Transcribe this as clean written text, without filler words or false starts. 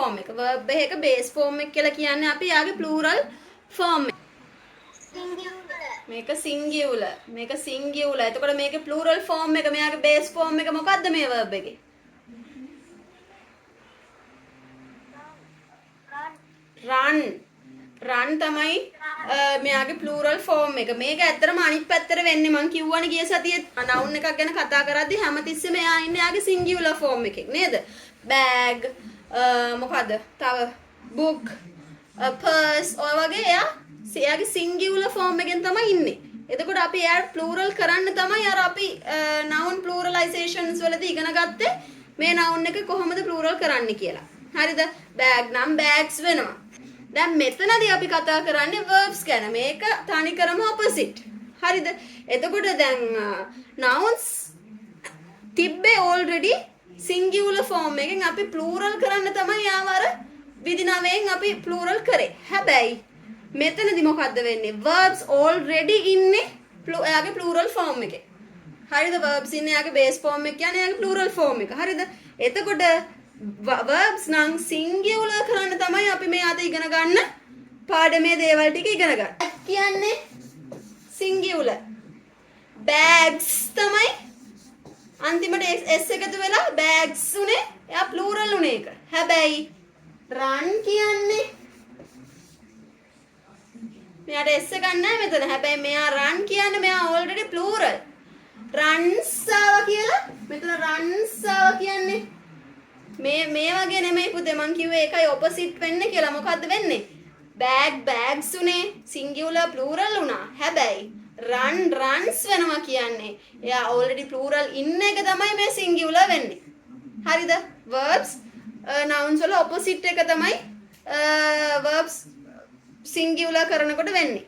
form එක. verb එකක base form එක කියලා කියන්නේ අපි යාගේ plural form එක. මේක singular. මේක singular. එතකොට මේකේ plural form එක මෙයාගේ base form එක මොකද්ද මේ verb එකේ? run. run තමයි මෙයාගේ plural form එක. මේක ඇත්තටම අනිත් පැත්තට වෙන්නේ මං කිව්වනේ ගිය සතියේ noun එකක් ගැන කතා කරද්දී හැමතිස්සෙම එයා ඉන්නේ යාගේ singular form එකේ නේද? bag මොකද්ද? තව book purse ඔය වගේ එයාගේ singular form එකෙන් තමයි ඉන්නේ. එතකොට අපි එයාට plural කරන්න තමයි අර අපි noun pluralizations වලදී ඉගෙන ගත්තේ මේ noun එක කොහොමද plural කරන්න කියලා. හරිද? bag නම් bags වෙනවා. දැන් මෙතනදී අපි කතා කරන්නේ verbs ගැන. මේක තනිකරම opposite. හරිද? එතකොට දැන් nouns තිබ්බේ already singular form එකෙන් අපි plural කරන්න තමයි යාව අර විදි 9න් අපි plural කරේ. හැබැයි මෙතනදී මොකද්ද වෙන්නේ? verbs already ඉන්නේ එයාගේ plural form එකේ. හරිද? verbs ඉන්නේ එයාගේ base form එක කියන්නේ එයාගේ plural form එක. හරිද? එතකොට verbs නම් singular කරන්න තමයි අපි මේ අද ඉගෙන ගන්න පාඩමේ දේවල් ටික ඉගෙන ගන්න. කියන්නේ singular. bags තමයි අන්තිමට s එකතු වෙලා bags උනේ එයා plural උනේ එක. හැබැයි run කියන්නේ මෙයාට s එකක් නැහැ මෙතන. හැබැයි මෙයා run කියන්නේ මෙයා already plural. runs ආවා කියලා මෙතන runs ආවා කියන්නේ මේ වගේ නෙමෙයි පුතේ මං කිව්වේ ඒකයි opposite වෙන්නේ කියලා. මොකද්ද වෙන්නේ? bags උනේ singular plural උනා. හැබැයි runs වෙනවා කියන්නේ එයා already plural ඉන්න එක තමයි මේ singular වෙන්නේ. හරිද? verbs nouns වල opposite එක තමයි verbs singular කරනකොට වෙන්නේ.